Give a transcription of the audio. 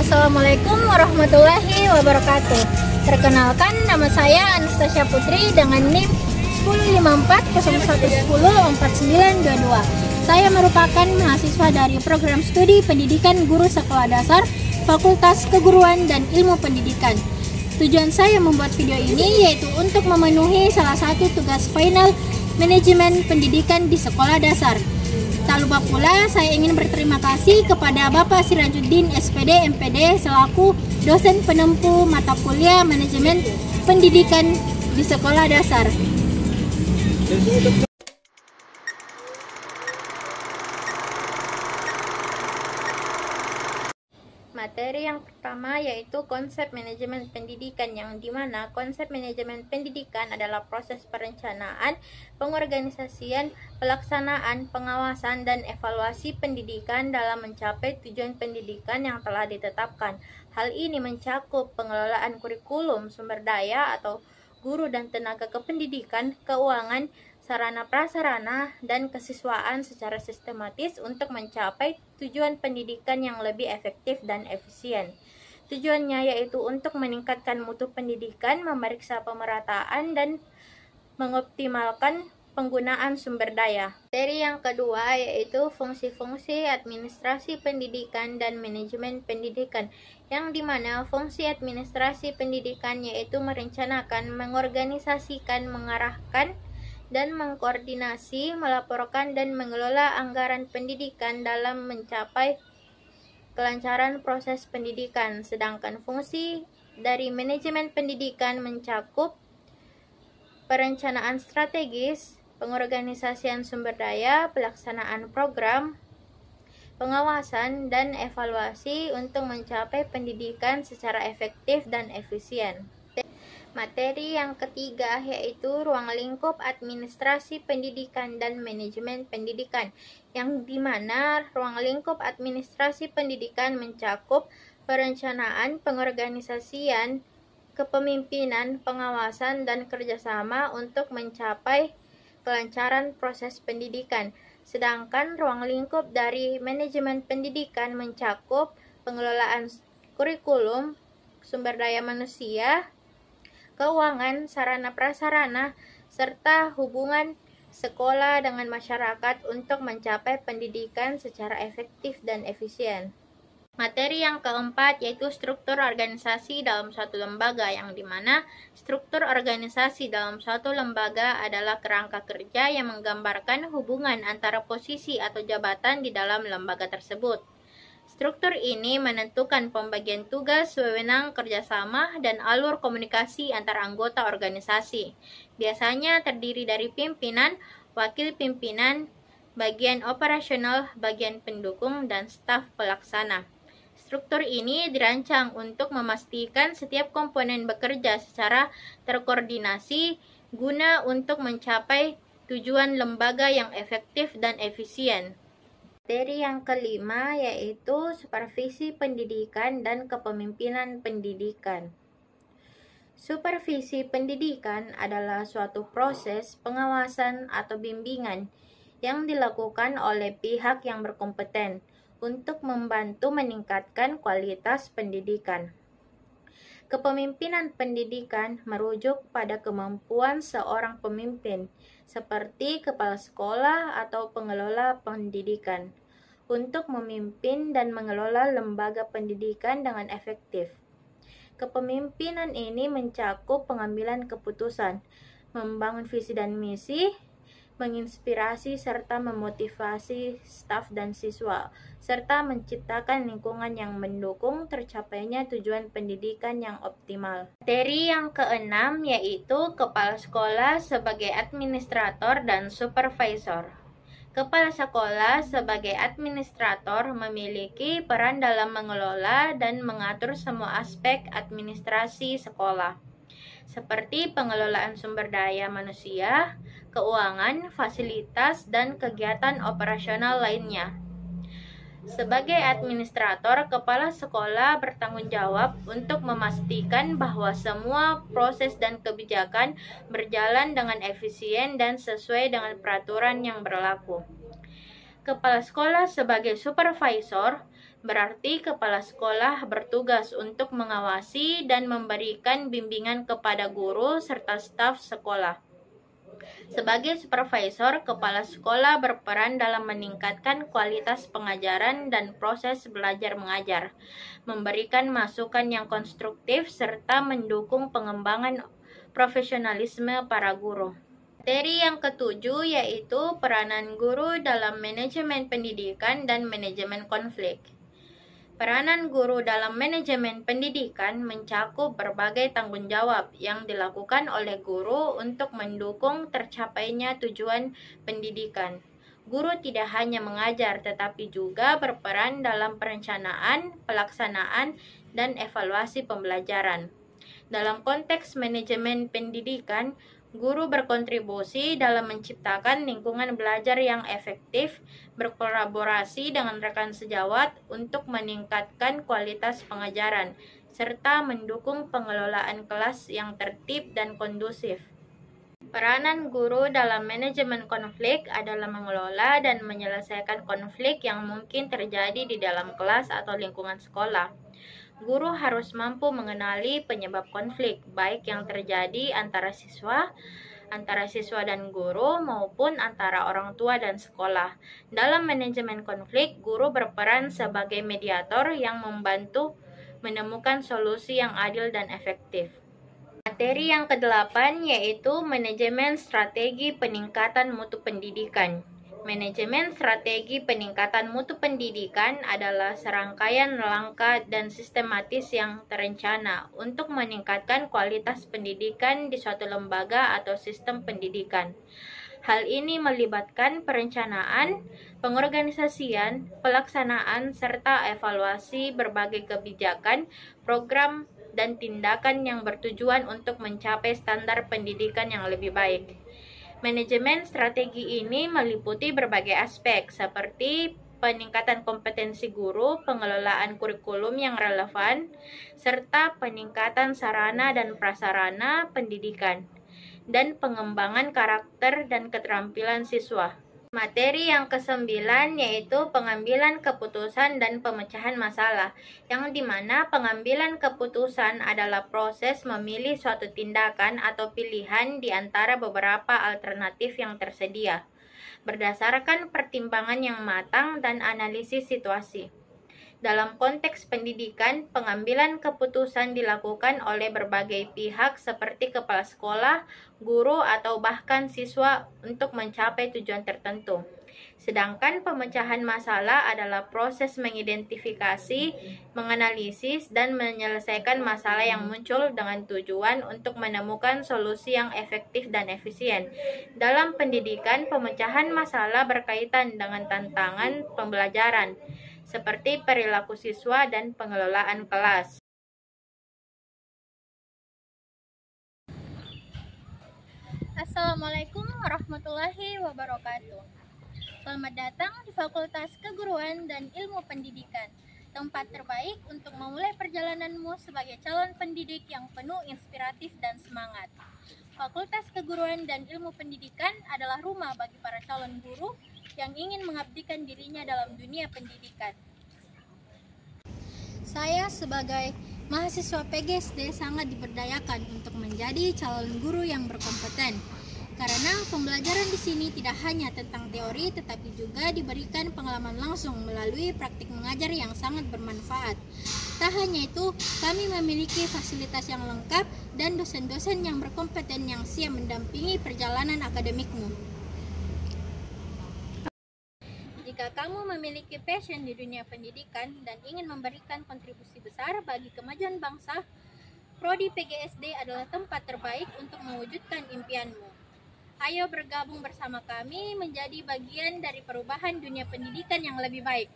Assalamualaikum warahmatullahi wabarakatuh. Perkenalkan, nama saya Anastasia Putri dengan NIM 15401104922. Saya merupakan mahasiswa dari program studi pendidikan guru sekolah dasar Fakultas Keguruan dan Ilmu Pendidikan. Tujuan saya membuat video ini yaitu untuk memenuhi salah satu tugas final manajemen pendidikan di sekolah dasar. Tak lupa pula saya ingin berterima kasih kepada Bapak Sirajuddin SPD MPD selaku dosen penempuh mata kuliah manajemen pendidikan di sekolah dasar. Materi yang pertama yaitu konsep manajemen pendidikan, yang dimana konsep manajemen pendidikan adalah proses perencanaan, pengorganisasian, pelaksanaan, pengawasan, dan evaluasi pendidikan dalam mencapai tujuan pendidikan yang telah ditetapkan. Hal ini mencakup pengelolaan kurikulum, sumber daya atau guru dan tenaga kependidikan, keuangan, sarana prasarana, dan kesiswaan secara sistematis untuk mencapai tujuan pendidikan yang lebih efektif dan efisien. Tujuannya yaitu untuk meningkatkan mutu pendidikan, memeriksa pemerataan, dan mengoptimalkan penggunaan sumber daya. Materi yang kedua yaitu fungsi-fungsi administrasi pendidikan dan manajemen pendidikan, yang dimana fungsi administrasi pendidikan yaitu merencanakan, mengorganisasikan, mengarahkan, dan mengkoordinasi, melaporkan, dan mengelola anggaran pendidikan dalam mencapai kelancaran proses pendidikan. Sedangkan fungsi dari manajemen pendidikan mencakup perencanaan strategis, pengorganisasian sumber daya, pelaksanaan program, pengawasan, dan evaluasi untuk mencapai pendidikan secara efektif dan efisien. Materi yang ketiga yaitu ruang lingkup administrasi pendidikan dan manajemen pendidikan, yang dimana ruang lingkup administrasi pendidikan mencakup perencanaan, pengorganisasian, kepemimpinan, pengawasan, dan kerjasama untuk mencapai kelancaran proses pendidikan. Sedangkan ruang lingkup dari manajemen pendidikan mencakup pengelolaan kurikulum, sumber daya manusia, keuangan, sarana prasarana, serta hubungan sekolah dengan masyarakat untuk mencapai pendidikan secara efektif dan efisien. Materi yang keempat yaitu struktur organisasi dalam suatu lembaga, yang dimana struktur organisasi dalam suatu lembaga adalah kerangka kerja yang menggambarkan hubungan antara posisi atau jabatan di dalam lembaga tersebut. Struktur ini menentukan pembagian tugas, wewenang, kerjasama, dan alur komunikasi antar anggota organisasi. Biasanya terdiri dari pimpinan, wakil pimpinan, bagian operasional, bagian pendukung, dan staf pelaksana. Struktur ini dirancang untuk memastikan setiap komponen bekerja secara terkoordinasi guna untuk mencapai tujuan lembaga yang efektif dan efisien. Materi yang kelima yaitu supervisi pendidikan dan kepemimpinan pendidikan. Supervisi pendidikan adalah suatu proses pengawasan atau bimbingan yang dilakukan oleh pihak yang berkompeten untuk membantu meningkatkan kualitas pendidikan. Kepemimpinan pendidikan merujuk pada kemampuan seorang pemimpin, seperti kepala sekolah atau pengelola pendidikan, untuk memimpin dan mengelola lembaga pendidikan dengan efektif. Kepemimpinan ini mencakup pengambilan keputusan, membangun visi dan misi, menginspirasi serta memotivasi staf dan siswa, serta menciptakan lingkungan yang mendukung tercapainya tujuan pendidikan yang optimal. Materi yang keenam yaitu kepala sekolah sebagai administrator dan supervisor. Kepala sekolah sebagai administrator memiliki peran dalam mengelola dan mengatur semua aspek administrasi sekolah, seperti pengelolaan sumber daya manusia, keuangan, fasilitas, dan kegiatan operasional lainnya. Sebagai administrator, kepala sekolah bertanggung jawab untuk memastikan bahwa semua proses dan kebijakan berjalan dengan efisien dan sesuai dengan peraturan yang berlaku. Kepala sekolah sebagai supervisor Berarti kepala sekolah bertugas untuk mengawasi dan memberikan bimbingan kepada guru serta staf sekolah. Sebagai supervisor, kepala sekolah berperan dalam meningkatkan kualitas pengajaran dan proses belajar mengajar, memberikan masukan yang konstruktif, serta mendukung pengembangan profesionalisme para guru. Materi yang ketujuh yaitu peranan guru dalam manajemen pendidikan dan manajemen konflik. Peranan guru dalam manajemen pendidikan mencakup berbagai tanggung jawab yang dilakukan oleh guru untuk mendukung tercapainya tujuan pendidikan. Guru tidak hanya mengajar tetapi juga berperan dalam perencanaan, pelaksanaan, dan evaluasi pembelajaran. Dalam konteks manajemen pendidikan, guru berkontribusi dalam menciptakan lingkungan belajar yang efektif, berkolaborasi dengan rekan sejawat untuk meningkatkan kualitas pengajaran, serta mendukung pengelolaan kelas yang tertib dan kondusif. Peranan guru dalam manajemen konflik adalah mengelola dan menyelesaikan konflik yang mungkin terjadi di dalam kelas atau lingkungan sekolah. Guru harus mampu mengenali penyebab konflik, baik yang terjadi antara siswa dan guru, maupun antara orang tua dan sekolah. Dalam manajemen konflik, guru berperan sebagai mediator yang membantu menemukan solusi yang adil dan efektif. Materi yang ke-8 yaitu manajemen strategi peningkatan mutu pendidikan. Manajemen strategi peningkatan mutu pendidikan adalah serangkaian langkah dan sistematis yang terencana untuk meningkatkan kualitas pendidikan di suatu lembaga atau sistem pendidikan. Hal ini melibatkan perencanaan, pengorganisasian, pelaksanaan, serta evaluasi berbagai kebijakan, program, dan tindakan yang bertujuan untuk mencapai standar pendidikan yang lebih baik. Manajemen strategi ini meliputi berbagai aspek seperti peningkatan kompetensi guru, pengelolaan kurikulum yang relevan, serta peningkatan sarana dan prasarana pendidikan, dan pengembangan karakter dan keterampilan siswa. Materi yang ke-9 yaitu pengambilan keputusan dan pemecahan masalah, yang dimana pengambilan keputusan adalah proses memilih suatu tindakan atau pilihan di antara beberapa alternatif yang tersedia, berdasarkan pertimbangan yang matang dan analisis situasi. Dalam konteks pendidikan, pengambilan keputusan dilakukan oleh berbagai pihak seperti kepala sekolah, guru, atau bahkan siswa untuk mencapai tujuan tertentu. Sedangkan pemecahan masalah adalah proses mengidentifikasi, menganalisis, dan menyelesaikan masalah yang muncul dengan tujuan untuk menemukan solusi yang efektif dan efisien. Dalam pendidikan, pemecahan masalah berkaitan dengan tantangan pembelajaran, seperti perilaku siswa dan pengelolaan kelas. Assalamualaikum warahmatullahi wabarakatuh. Selamat datang di Fakultas Keguruan dan Ilmu Pendidikan, tempat terbaik untuk memulai perjalananmu sebagai calon pendidik yang penuh inspiratif dan semangat. Fakultas Keguruan dan Ilmu Pendidikan adalah rumah bagi para calon guru yang ingin mengabdikan dirinya dalam dunia pendidikan. Saya sebagai mahasiswa PGSD sangat diberdayakan untuk menjadi calon guru yang berkompeten. Karena pembelajaran di sini tidak hanya tentang teori, tetapi juga diberikan pengalaman langsung melalui praktik mengajar yang sangat bermanfaat. Tak hanya itu, kami memiliki fasilitas yang lengkap dan dosen-dosen yang berkompeten yang siap mendampingi perjalanan akademikmu. Jika kamu memiliki passion di dunia pendidikan dan ingin memberikan kontribusi besar bagi kemajuan bangsa, Prodi PGSD adalah tempat terbaik untuk mewujudkan impianmu. Ayo bergabung bersama kami menjadi bagian dari perubahan dunia pendidikan yang lebih baik.